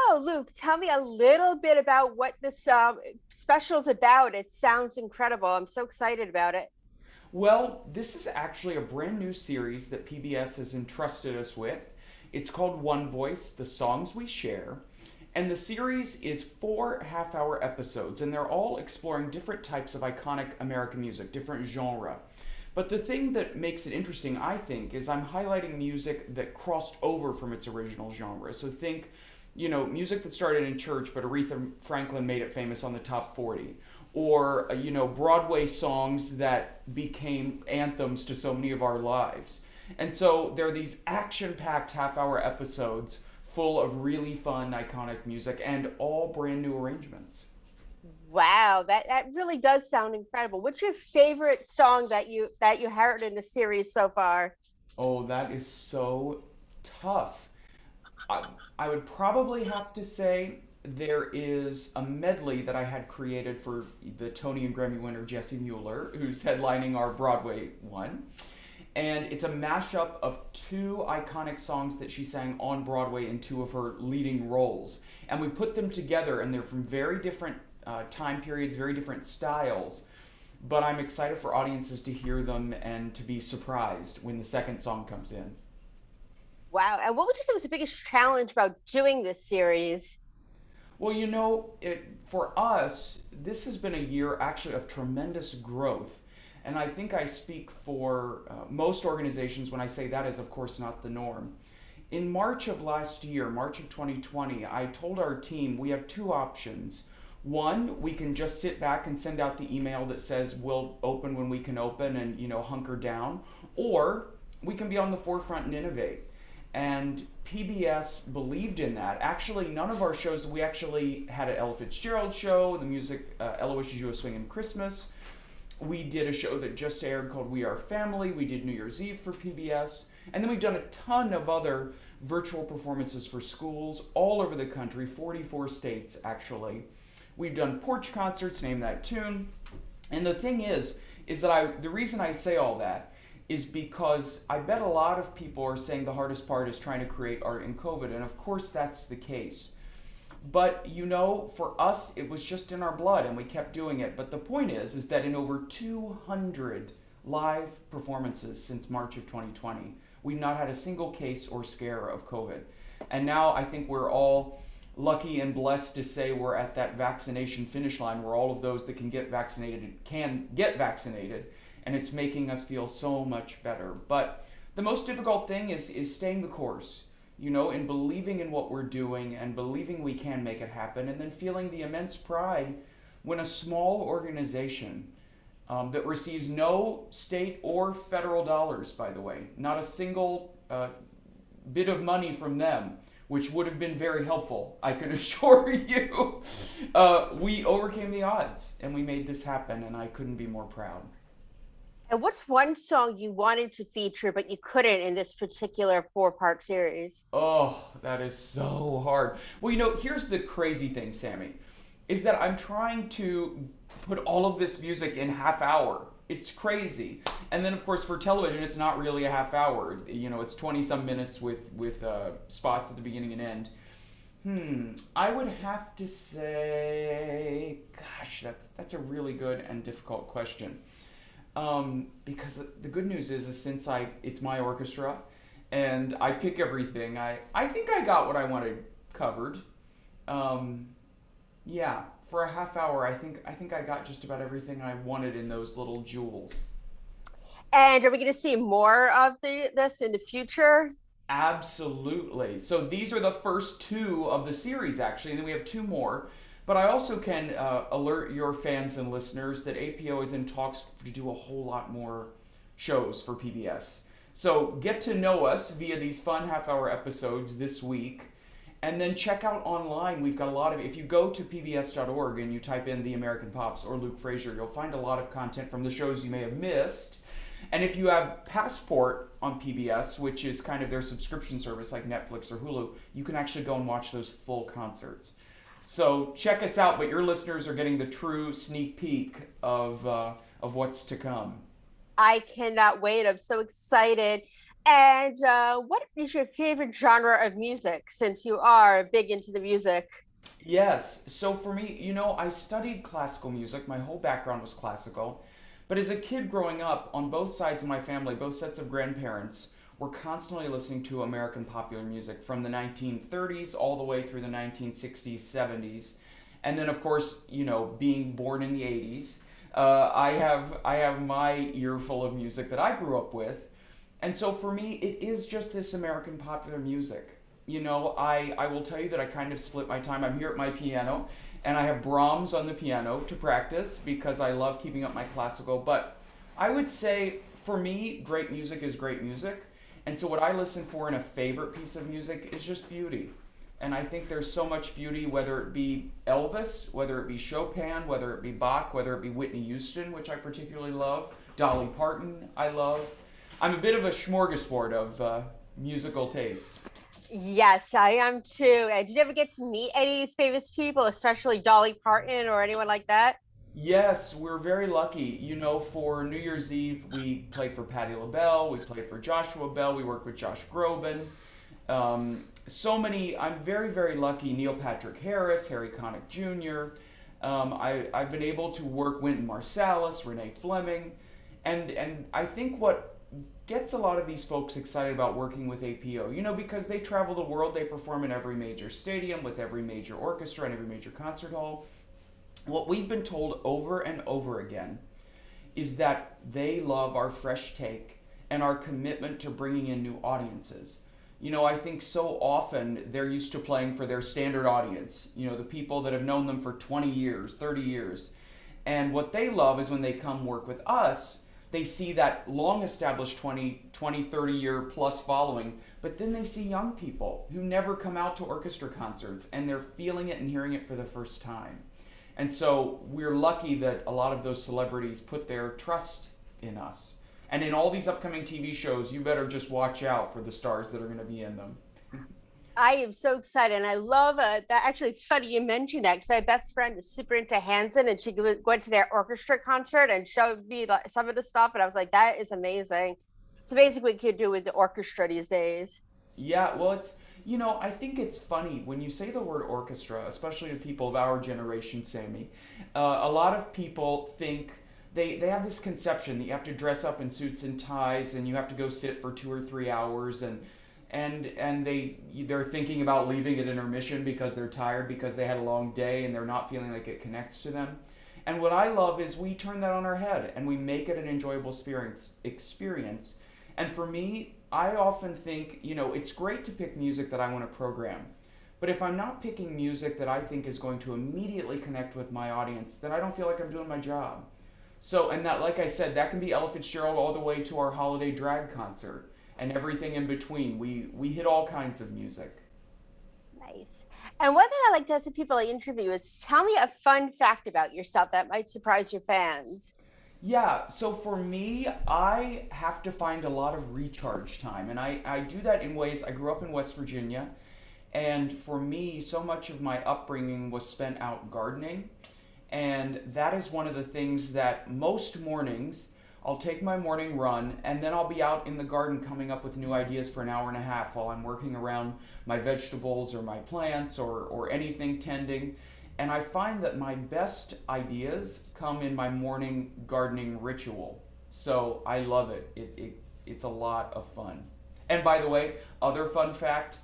So, Luke, tell me a little bit about what this special is about. It sounds incredible. I'm so excited about it. Well, this is actually a brand new series that PBS has entrusted us with. It's called One Voice, The Songs We Share. And the series is 4 half-hour episodes, and they're all exploring different types of iconic American music, different genre. But the thing that makes it interesting, I think, is I'm highlighting music that crossed over from its original genre. So think, music that started in church, but Aretha Franklin made it famous on the top 40. Or, Broadway songs that became anthems to so many of our lives. And so there are these action packed half-hour episodes full of really fun, iconic music and all brand new arrangements. Wow, that really does sound incredible. What's your favorite song that you heard in the series so far? Oh, that is so tough. I, I would probably have to say there is a medley that I had created for the Tony and Grammy winner Jesse Mueller, who's headlining our Broadway one. And it's a mashup of two iconic songs that she sang on Broadway in two of her leading roles. And we put them together, and they're from very different time periods, very different styles. But I'm excited for audiences to hear them and to be surprised when the second song comes in. Wow. And what would you say was the biggest challenge about doing this series? Well, for us, this has been a year actually of tremendous growth. And I think I speak for most organizations when I say that is, of course, not the norm. In March of last year, March of 2020, I told our team we have two options. One, we can just sit back and send out the email that says we'll open when we can open and, hunker down. Or we can be on the forefront and innovate. And PBS believed in that. Actually, none of our shows, we actually had an Ella Fitzgerald show, the music Ella Wishes You a Swingin' Christmas. We did a show that just aired called We Are Family. We did New Year's Eve for PBS. And then we've done a ton of other virtual performances for schools all over the country, 44 states actually. We've done porch concerts, name that tune. And the thing is that the reason I say all that is because I bet a lot of people are saying the hardest part is trying to create art in COVID, and of course that's the case. But for us, it was just in our blood, and we kept doing it. But the point is that in over 200 live performances since March of 2020, we've not had a single case or scare of COVID. And now I think we're all lucky and blessed to say we're at that vaccination finish line where all of those that can get vaccinated can get vaccinated, and it's making us feel so much better. But the most difficult thing is staying the course, and believing in what we're doing and believing we can make it happen, and then feeling the immense pride when a small organization that receives no state or federal dollars, by the way, not a single bit of money from them, which would have been very helpful, I can assure you. We overcame the odds and we made this happen, and I couldn't be more proud. And what's one song you wanted to feature but you couldn't in this particular four-part series? Oh, that is so hard. Well, here's the crazy thing, Sammy, is that I'm trying to put all of this music in half hour. It's crazy. And then, of course, for television, it's not really a half hour. It's 20 some minutes with spots at the beginning and end. I would have to say, gosh, that's a really good and difficult question. Because the good news is since it's my orchestra and I pick everything, I think I got what I wanted covered. Yeah, for a half hour, I think I got just about everything I wanted in those little jewels. And are we going to see more of this in the future? Absolutely. So these are the first two of the series, actually, and then we have two more. But I also can alert your fans and listeners that APO is in talks to do a whole lot more shows for PBS. So get to know us via these fun half-hour episodes this week. And then check out online. We've got a lot of, if you go to pbs.org and you type in The American Pops or Luke Frazier, you'll find a lot of content from the shows you may have missed. And if you have Passport on PBS, which is kind of their subscription service like Netflix or Hulu, you can actually go and watch those full concerts. So check us out, but your listeners are getting the true sneak peek of what's to come. I cannot wait. I'm so excited. And what is your favorite genre of music since you are big into the music? Yes. So for me, I studied classical music. My whole background was classical. But as a kid growing up, on both sides of my family, both sets of grandparents were constantly listening to American popular music from the 1930s all the way through the 1960s, 70s. And then of course, being born in the 80s, I have my earful of music that I grew up with. And so for me, it is just this American popular music. I will tell you that I kind of split my time. I'm here at my piano, and I have Brahms on the piano to practice because I love keeping up my classical. But I would say for me, great music is great music. And so what I listen for in a favorite piece of music is just beauty. And I think there's so much beauty, whether it be Elvis, whether it be Chopin, whether it be Bach, whether it be Whitney Houston, which I particularly love, Dolly Parton, I love. I'm a bit of a smorgasbord of musical taste. Yes, I am too. And did you ever get to meet any of these famous people, especially Dolly Parton or anyone like that? Yes, we're very lucky. For New Year's Eve, we played for Patti LaBelle, we played for Joshua Bell, we worked with Josh Groban. So many, I'm very, very lucky. Neil Patrick Harris, Harry Connick Jr. I've been able to work Wynton Marsalis, Renee Fleming. And I think what gets a lot of these folks excited about working with APO, because they travel the world, they perform in every major stadium, with every major orchestra, and every major concert hall. What we've been told over and over again is that they love our fresh take and our commitment to bringing in new audiences. I think so often they're used to playing for their standard audience, the people that have known them for 20 years, 30 years. And what they love is when they come work with us, they see that long established 30 year plus following, but then they see young people who never come out to orchestra concerts and they're feeling it and hearing it for the first time. And so we're lucky that a lot of those celebrities put their trust in us. And in all these upcoming TV shows, you better just watch out for the stars that are going to be in them. I am so excited, and I love that. Actually, it's funny you mentioned that because my best friend is super into Hanson, and she went to their orchestra concert and showed me like, some of the stuff, and I was like, "That is amazing." It's amazing what you can do with the orchestra these days. Yeah, well, I think it's funny when you say the word orchestra, especially to people of our generation, Sammy. A lot of people think they have this conception that you have to dress up in suits and ties and you have to go sit for 2 or 3 hours and they're thinking about leaving at intermission because they're tired because they had a long day and they're not feeling like it connects to them. And what I love is we turn that on our head and we make it an enjoyable experience. And for me, I often think, it's great to pick music that I want to program. But if I'm not picking music that I think is going to immediately connect with my audience, then I don't feel like I'm doing my job. So, and that, like I said, that can be Ella Fitzgerald all the way to our holiday drag concert and everything in between. We hit all kinds of music. Nice. And one thing I like to ask the people I interview is tell me a fun fact about yourself that might surprise your fans. Yeah, so for me, I have to find a lot of recharge time. And I do that in ways, I grew up in West Virginia. And for me, so much of my upbringing was spent out gardening. And that is one of the things that most mornings, I'll take my morning run and then I'll be out in the garden coming up with new ideas for an hour and a half while I'm working around my vegetables or my plants or anything tending. And I find that my best ideas come in my morning gardening ritual. So I love it. It's a lot of fun. And by the way, other fun fact,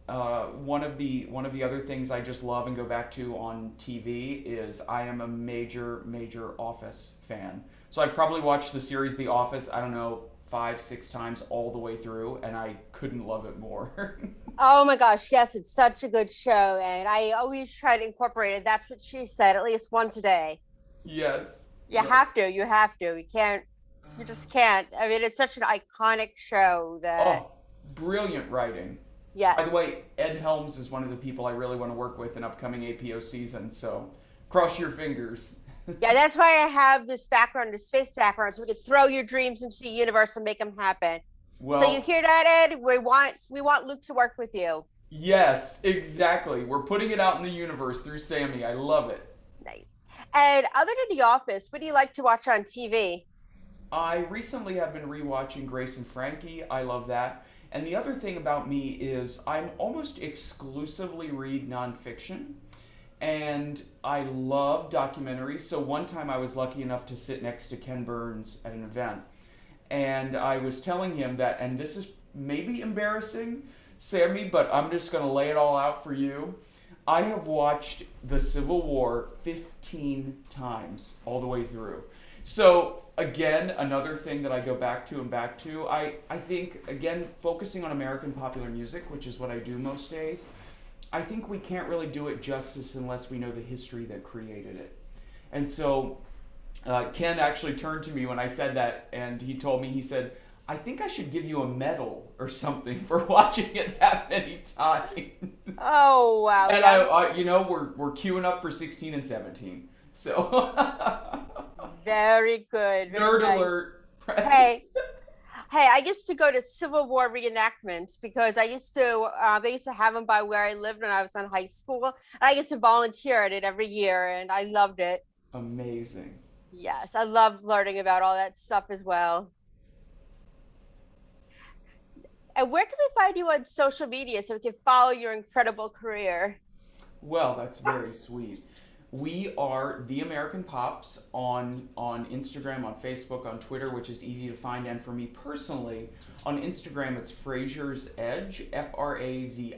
one of the other things I just love and go back to on TV is I am a major Office fan. So I probably watched the series The Office, I don't know, 5, 6 times all the way through, and I couldn't love it more. Oh my gosh, yes, it's such a good show. And I always try to incorporate it. That's what she said, at least once a day. Yes, You yes. have to, you have to. You can't, you just can't. I mean, it's such an iconic show that, Oh, brilliant writing. By the yes. way, Ed Helms is one of the people I really want to work with in upcoming APO season, so cross your fingers. Yeah, that's why I have this background, this space background, so we can throw your dreams into the universe and make them happen. So you Well, hear that, Ed? We want Luke to work with you. yes, exactly. We're putting it out in the universe through Sammy. I love it. Nice. And other than The Office, what do you like to watch on TV? I recently have been rewatching Grace and Frankie. I love that. And the other thing about me is I'm almost exclusively read nonfiction, and I love documentaries. So one time I was lucky enough to sit next to Ken Burns at an event, and I was telling him that, and this is maybe embarrassing, Sammy, but I'm just going to lay it all out for you. I have watched the Civil War 15 times all the way through. So, again, another thing that I go back to and back to, I think, again, focusing on American popular music, which is what I do most days, I think we can't really do it justice unless we know the history that created it. And so Ken actually turned to me when I said that, and he told me, he said, I think I should give you a medal or something for watching it that many times. Oh wow, And yeah, we're queuing up for 16 and 17. So, very good, very nerd nice. alert, right? Hey, hey, I used to go to Civil War reenactments because they used to have them by where I lived when I was in high school. And I used to volunteer at it every year, and I loved it. Amazing. Yes, I love learning about all that stuff as well. And where can we find you on social media so we can follow your incredible career? Well, that's very sweet. We are the American Pops on Instagram, on Facebook, on Twitter, which is easy to find. And for me personally, on Instagram, it's Fraser's Edge, Fraziers,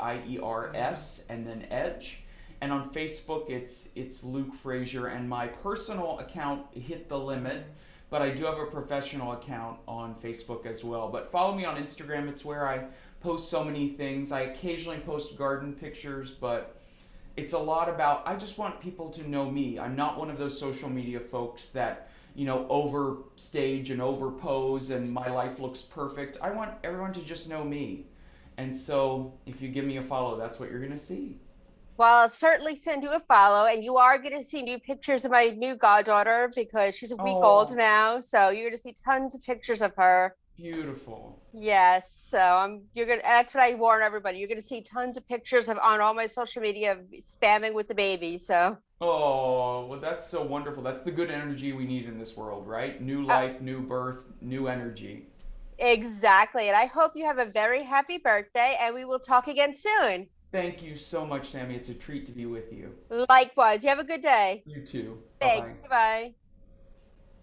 and then Edge. And on Facebook, it's Luke Frazier. And my personal account hit the limit, but I do have a professional account on Facebook as well. But follow me on Instagram. It's where I post so many things. I occasionally post garden pictures, but it's a lot about, I just want people to know me. I'm not one of those social media folks that, overstage and overpose and my life looks perfect. I want everyone to just know me. And so if you give me a follow, that's what you're going to see. Well, I'll certainly send you a follow, and you are going to see new pictures of my new goddaughter because she's a week old Oh, now. So you're going to see tons of pictures of her. beautiful. Yes, so you're gonna. That's what I warn everybody. You're gonna see tons of pictures of on all my social media of spamming with the baby. So Oh, well, that's so wonderful. That's the good energy we need in this world, right? New uh, life, new birth, new energy. exactly. And I hope you have a very happy birthday, and we will talk again soon. Thank you so much, Sammy. It's a treat to be with you. Likewise. You have a good day. You too. Bye Thanks. bye. Goodbye.